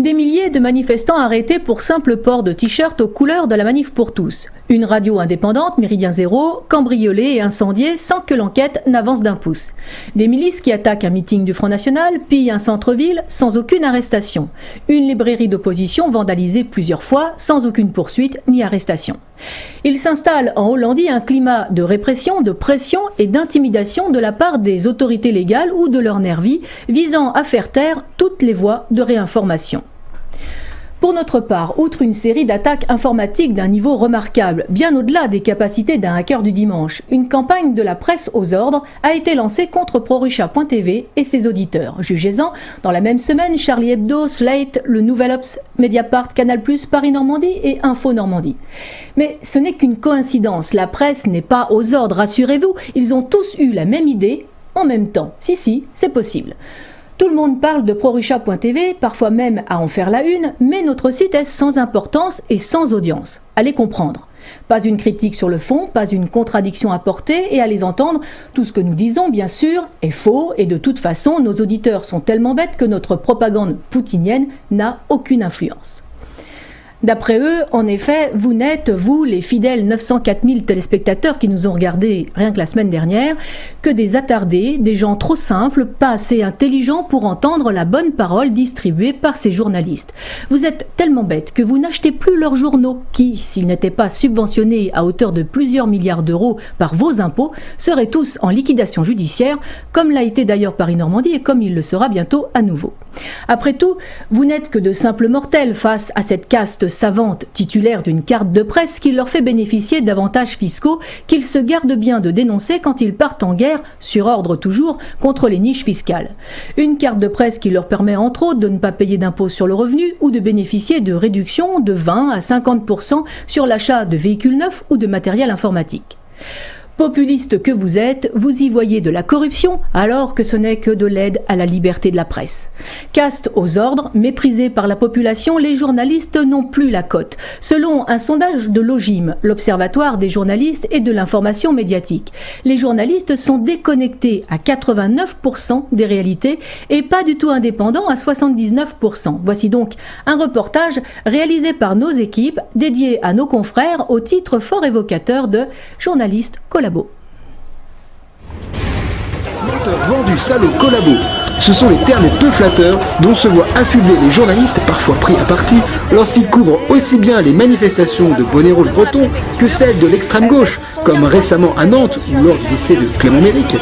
Des milliers de manifestants arrêtés pour simple port de t-shirt aux couleurs de la Manif pour tous. Une radio indépendante, Méridien Zéro, cambriolée et incendiée sans que l'enquête n'avance d'un pouce. Des milices qui attaquent un meeting du Front National, pillent un centre-ville sans aucune arrestation. Une librairie d'opposition vandalisée plusieurs fois sans aucune poursuite ni arrestation. Il s'installe en Hollandie un climat de répression, de pression et d'intimidation de la part des autorités légales ou de leurs nervis visant à faire taire toutes les voies de réinformation. Pour notre part, outre une série d'attaques informatiques d'un niveau remarquable, bien au-delà des capacités d'un hacker du dimanche, une campagne de la presse aux ordres a été lancée contre ProRussia.tv et ses auditeurs. Jugez-en, dans la même semaine, Charlie Hebdo, Slate, Le Nouvel Obs, Mediapart, Canal+, Paris Normandie et Info Normandie. Mais ce n'est qu'une coïncidence, la presse n'est pas aux ordres, rassurez-vous, ils ont tous eu la même idée en même temps. Si, c'est possible. Tout le monde parle de ProRussia.tv, parfois même à en faire la une, mais notre site est sans importance et sans audience. Allez comprendre. Pas une critique sur le fond, pas une contradiction à porter et à les entendre. Tout ce que nous disons, bien sûr, est faux et de toute façon, nos auditeurs sont tellement bêtes que notre propagande poutinienne n'a aucune influence. D'après eux, en effet, vous n'êtes, vous, les fidèles 904 000 téléspectateurs qui nous ont regardés rien que la semaine dernière, que des attardés, des gens trop simples, pas assez intelligents pour entendre la bonne parole distribuée par ces journalistes. Vous êtes tellement bêtes que vous n'achetez plus leurs journaux qui, s'ils n'étaient pas subventionnés à hauteur de plusieurs milliards d'euros par vos impôts, seraient tous en liquidation judiciaire, comme l'a été d'ailleurs Paris Normandie et comme il le sera bientôt à nouveau. Après tout, vous n'êtes que de simples mortels face à cette caste savante titulaire d'une carte de presse qui leur fait bénéficier d'avantages fiscaux qu'ils se gardent bien de dénoncer quand ils partent en guerre, sur ordre toujours, contre les niches fiscales. Une carte de presse qui leur permet entre autres de ne pas payer d'impôts sur le revenu ou de bénéficier de réductions de 20 à 50% sur l'achat de véhicules neufs ou de matériel informatique. Populiste que vous êtes, vous y voyez de la corruption alors que ce n'est que de l'aide à la liberté de la presse. Caste aux ordres, méprisés par la population, les journalistes n'ont plus la cote. Selon un sondage de l'OGIM, l'Observatoire des journalistes et de l'information médiatique, les journalistes sont déconnectés à 89% des réalités et pas du tout indépendants à 79%. Voici donc un reportage réalisé par nos équipes dédié à nos confrères au titre fort évocateur de journalistes collabo. Menteur, vendu, salaud, collabo. Ce sont les termes peu flatteurs dont se voient affublés les journalistes, parfois pris à partie, lorsqu'ils couvrent aussi bien les manifestations de bonnets rouges bretons que celles de l'extrême gauche, comme récemment à Nantes ou lors du décès de Clément Méric,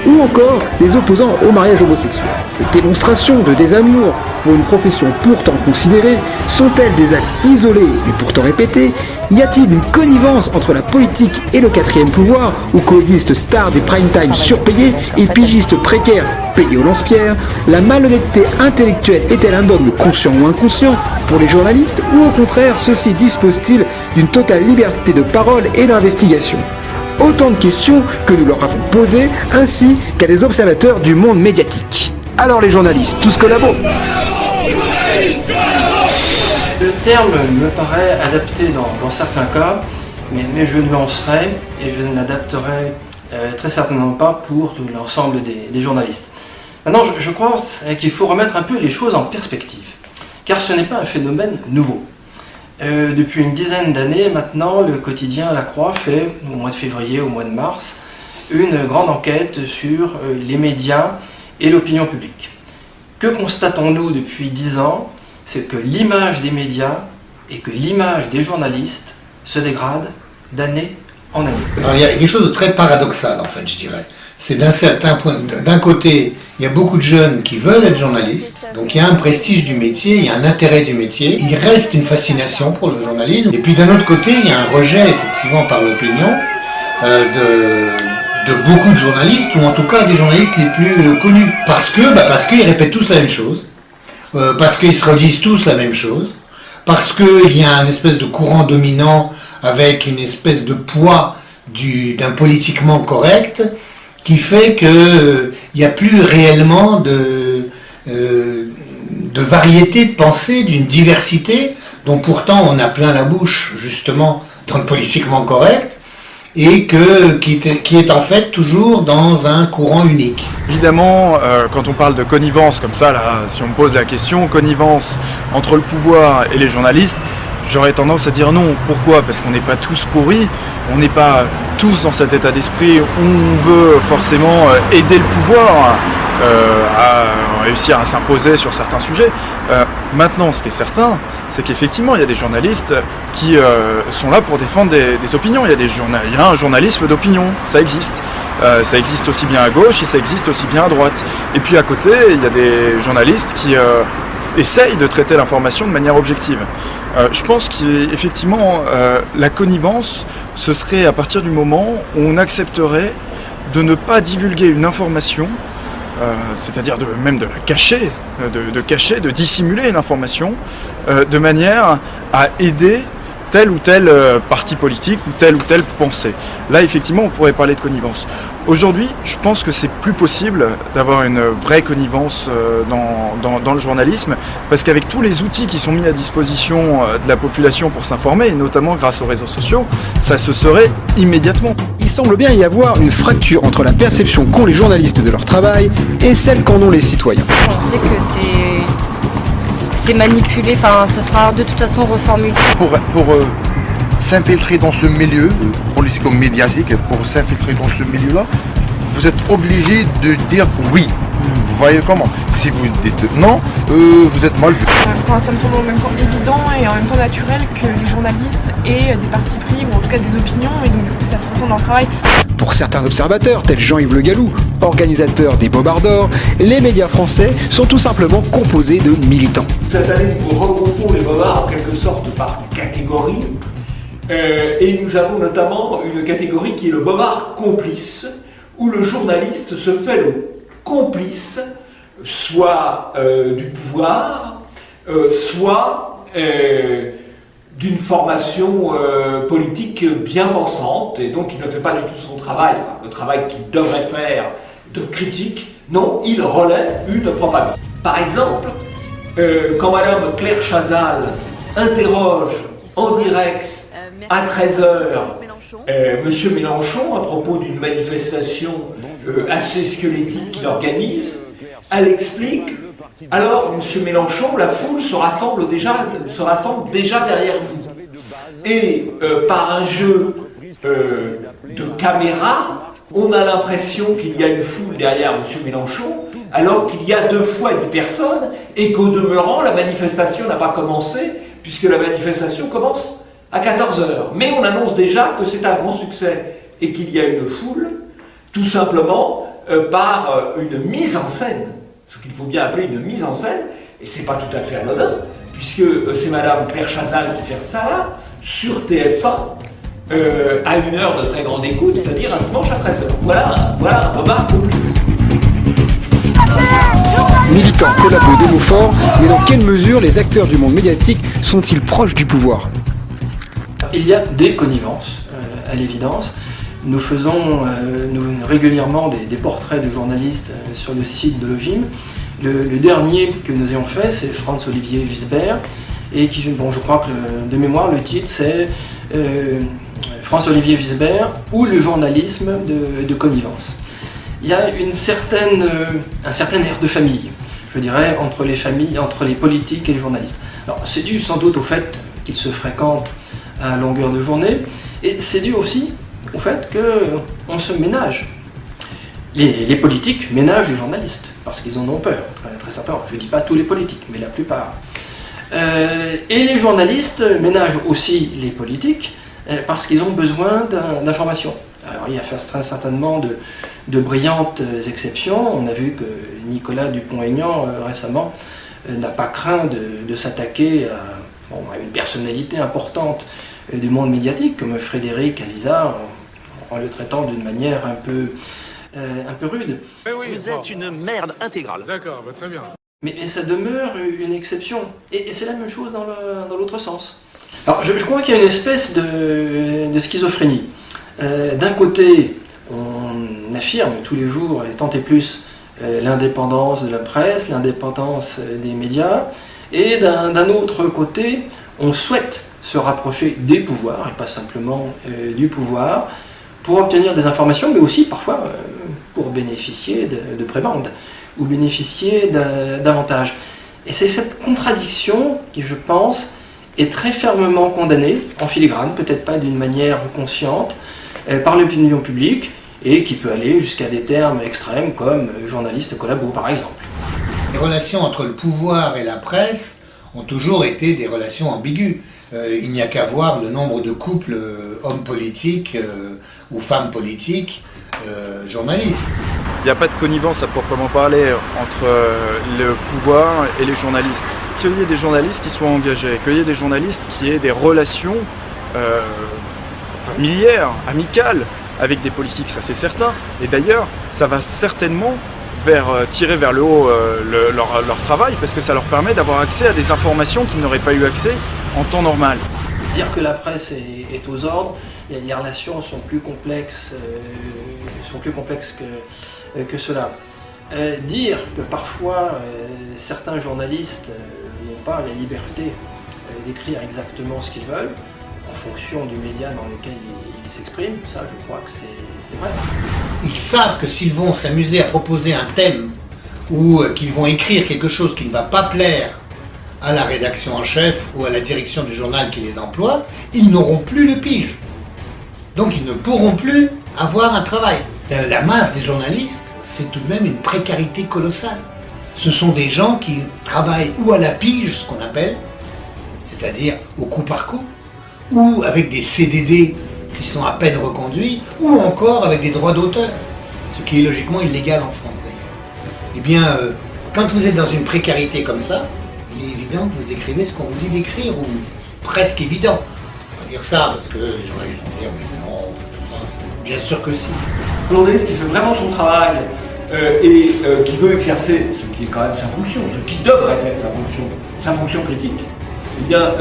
ou encore des opposants au mariage homosexuel. Ces démonstrations de désamour pour une profession pourtant considérée sont-elles des actes isolés mais pourtant répétés? Y a-t-il une connivence entre la politique et le quatrième pouvoir, ou coexistent stars des prime time surpayés et pigistes précaires payés au lance-pierre? La malhonnêteté intellectuelle est-elle un dogme conscient ou inconscient pour les journalistes, ou au contraire ceux-ci disposent-ils d'une totale liberté de parole et d'investigation? Autant de questions que nous leur avons posées, ainsi qu'à des observateurs du monde médiatique. Alors les journalistes, tous collabo! Le terme me paraît adapté dans certains cas, mais je nuancerai et je ne l'adapterai très certainement pas pour tout l'ensemble des journalistes. Maintenant, je crois qu'il faut remettre un peu les choses en perspective, car ce n'est pas un phénomène nouveau. Depuis une dizaine d'années maintenant, le quotidien La Croix fait, au mois de février, au mois de mars, une grande enquête sur les médias et l'opinion publique. Que constatons-nous depuis 10 ans? C'est que l'image des médias et que l'image des journalistes se dégrade d'année en année. Alors, il y a quelque chose de très paradoxal, en fait, je dirais. C'est d'un certain point, d'un côté, il y a beaucoup de jeunes qui veulent être journalistes, donc il y a un prestige du métier, il y a un intérêt du métier, il reste une fascination pour le journalisme, et puis d'un autre côté, il y a un rejet, effectivement, par l'opinion, de beaucoup de journalistes, ou en tout cas des journalistes les plus connus, parce qu'ils répètent tous la même chose, parce qu'ils se redisent tous la même chose, parce qu'il y a un espèce de courant dominant avec une espèce de poids d'un politiquement correct, qui fait qu'il n'y a plus réellement de variété de pensée, d'une diversité dont pourtant on a plein la bouche justement dans le politiquement correct, et qui est en fait toujours dans un courant unique. Évidemment, quand on parle de connivence comme ça, là, si on me pose la question, connivence entre le pouvoir et les journalistes, j'aurais tendance à dire non. Pourquoi ? Parce qu'on n'est pas tous pourris, on n'est pas tous dans cet état d'esprit où on veut forcément aider le pouvoir à réussir à s'imposer sur certains sujets. Maintenant, ce qui est certain, c'est qu'effectivement, il y a des journalistes qui sont là pour défendre des opinions. Il y a un journalisme d'opinion, ça existe. Ça existe aussi bien à gauche et ça existe aussi bien à droite. Et puis à côté, il y a des journalistes qui essayent de traiter l'information de manière objective. Je pense qu'effectivement, la connivence, ce serait à partir du moment où on accepterait de ne pas divulguer une information, c'est-à-dire même de la cacher, de dissimuler une information, de manière à aider tel ou tel parti politique ou telle pensée. Là, effectivement, on pourrait parler de connivence. Aujourd'hui, je pense que c'est plus possible d'avoir une vraie connivence dans le journalisme, parce qu'avec tous les outils qui sont mis à disposition de la population pour s'informer, et notamment grâce aux réseaux sociaux, ça se saurait immédiatement. Il semble bien y avoir une fracture entre la perception qu'ont les journalistes de leur travail et celle qu'en ont les citoyens. On sait que c'est manipulé, enfin ce sera de toute façon reformulé. Pour s'infiltrer dans ce milieu politico-médiatique, pour s'infiltrer dans ce milieu-là, vous êtes obligé de dire oui. Vous voyez comment ? Si vous dites non, vous êtes mal vu. Ça me semble en même temps évident et en même temps naturel que les journalistes aient des partis pris ou en tout cas des opinions, et donc du coup ça se ressent dans le travail. Pour certains observateurs, tels Jean-Yves Le Gallou, organisateur des Bobards d'Or, les médias français sont tout simplement composés de militants. Cette année, nous regroupons les Bobards en quelque sorte par catégorie, et nous avons notamment une catégorie qui est le Bobard complice, où le journaliste se fait le complice, soit du pouvoir, soit d'une formation politique bien pensante, et donc il ne fait pas du tout son travail, le travail qu'il devrait faire de critique. Non, il relaie une propagande. Par exemple, quand Madame Claire Chazal interroge en direct à 13h Monsieur Mélenchon à propos d'une manifestation assez squelettique qu'il organise, elle explique: alors Monsieur Mélenchon, la foule se rassemble déjà derrière vous. Et par un jeu de caméra, on a l'impression qu'il y a une foule derrière Monsieur Mélenchon, alors qu'il y a 2 fois 10 personnes, et qu'au demeurant, la manifestation n'a pas commencé, puisque la manifestation commence à 14h. Mais on annonce déjà que c'est un grand succès, et qu'il y a une foule, tout simplement par une mise en scène, ce qu'il faut bien appeler une mise en scène, et c'est pas tout à fait anodin, puisque c'est Madame Claire Chazal qui fait ça là, sur TF1, à une heure de très grande écoute, c'est-à-dire un dimanche à 13h. Voilà un Bobard complice. Militants, collabos, des mots forts, mais dans quelle mesure les acteurs du monde médiatique sont-ils proches du pouvoir ? Il y a des connivences, à l'évidence. Nous faisons régulièrement des portraits de journalistes sur le site de l'OGIM. Le dernier que nous ayons fait, c'est Franz-Olivier Gisbert, et je crois que de mémoire, le titre c'est Franz-Olivier Gisbert ou le journalisme de connivence. Il y a un certain air de famille, je dirais, entre les politiques et les journalistes. Alors, c'est dû sans doute au fait qu'ils se fréquentent à longueur de journée, et c'est dû aussi au fait qu'on se ménage. Les politiques ménagent les journalistes, parce qu'ils en ont peur, très certainement. Je ne dis pas tous les politiques, mais la plupart. Et les journalistes ménagent aussi les politiques, parce qu'ils ont besoin d'informations. Alors il y a très certainement de brillantes exceptions. On a vu que Nicolas Dupont-Aignan récemment n'a pas craint de s'attaquer à une personnalité importante du monde médiatique, comme Frédéric Azizard, en le traitant d'une manière un peu rude. Vous êtes une merde intégrale. D'accord, très bien. Mais ça demeure une exception. Et c'est la même chose dans l'autre sens. Alors je crois qu'il y a une espèce de schizophrénie. D'un côté, on affirme tous les jours, et tant et plus, l'indépendance de la presse, l'indépendance des médias, et d'un autre côté, on souhaite se rapprocher des pouvoirs, et pas simplement du pouvoir, pour obtenir des informations, mais aussi parfois pour bénéficier de prébendes ou bénéficier d'avantages. Et c'est cette contradiction qui, je pense, est très fermement condamnée, en filigrane, peut-être pas d'une manière consciente, par l'opinion publique, et qui peut aller jusqu'à des termes extrêmes comme journaliste collabo, par exemple. Les relations entre le pouvoir et la presse ont toujours été des relations ambiguës. Il n'y a qu'à voir le nombre de couples hommes politiques ou femmes politiques journalistes. Il n'y a pas de connivence à proprement parler entre le pouvoir et les journalistes. Qu'il y ait des journalistes qui soient engagés, qu'il y ait des journalistes qui aient des relations familières, amicales, avec des politiques, ça c'est certain. Et d'ailleurs, ça va certainement tirer vers le haut leur travail, parce que ça leur permet d'avoir accès à des informations qu'ils n'auraient pas eu accès en temps normal. Dire que la presse est aux ordres, les relations sont plus complexes, que cela. Dire que parfois certains journalistes n'ont pas la liberté d'écrire exactement ce qu'ils veulent, en fonction du média dans lequel ils s'expriment, ça je crois que c'est vrai. Ils savent que s'ils vont s'amuser à proposer un thème ou qu'ils vont écrire quelque chose qui ne va pas plaire à la rédaction en chef ou à la direction du journal qui les emploie, ils n'auront plus de pige. Donc ils ne pourront plus avoir un travail. La masse des journalistes, c'est tout de même une précarité colossale. Ce sont des gens qui travaillent ou à la pige, ce qu'on appelle, c'est-à-dire au coup par coup, ou avec des CDD qui sont à peine reconduits, ou encore avec des droits d'auteur, ce qui est logiquement illégal en France d'ailleurs. Eh bien, quand vous êtes dans une précarité comme ça, il est évident que vous écrivez ce qu'on vous dit d'écrire, ou presque évident. On va dire ça parce que les journalistes vont dire mais non, bien sûr que si. Un journaliste qui fait vraiment son travail et qui veut exercer ce qui est quand même sa fonction, ce qui devrait être sa fonction critique, eh bien,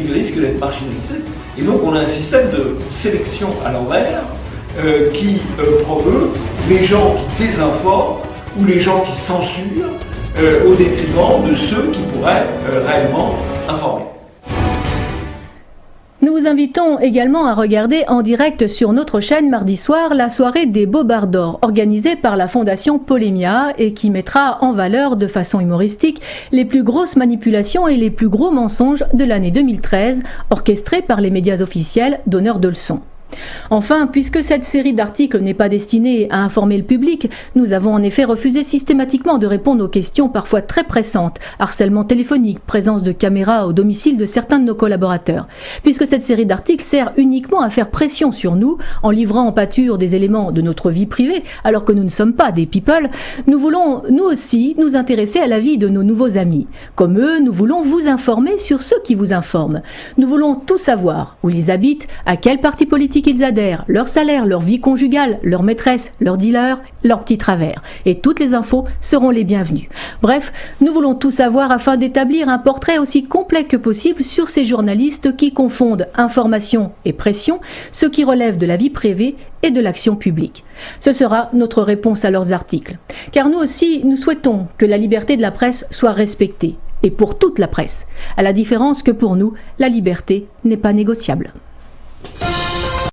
il risque d'être marginalisé. Et donc on a un système de sélection à l'envers qui promeut les gens qui désinforment ou les gens qui censurent au détriment de ceux qui pourraient réellement informer. Nous vous invitons également à regarder en direct sur notre chaîne mardi soir la soirée des Bobards d'Or, organisée par la Fondation Polémia et qui mettra en valeur de façon humoristique les plus grosses manipulations et les plus gros mensonges de l'année 2013, orchestrés par les médias officiels donneurs de leçons. Enfin, puisque cette série d'articles n'est pas destinée à informer le public, nous avons en effet refusé systématiquement de répondre aux questions parfois très pressantes, harcèlement téléphonique, présence de caméras au domicile de certains de nos collaborateurs. Puisque cette série d'articles sert uniquement à faire pression sur nous, en livrant en pâture des éléments de notre vie privée, alors que nous ne sommes pas des people, nous voulons, nous aussi, nous intéresser à la vie de nos nouveaux amis. Comme eux, nous voulons vous informer sur ceux qui vous informent. Nous voulons tout savoir, où ils habitent, à quel parti politique ils adhèrent, leur salaire, leur vie conjugale, leur maîtresse, leur dealer, leurs petits travers. Et toutes les infos seront les bienvenues. Bref, nous voulons tout savoir afin d'établir un portrait aussi complet que possible sur ces journalistes qui confondent information et pression, ce qui relève de la vie privée et de l'action publique. Ce sera notre réponse à leurs articles. Car nous aussi, nous souhaitons que la liberté de la presse soit respectée. Et pour toute la presse. À la différence que pour nous, la liberté n'est pas négociable.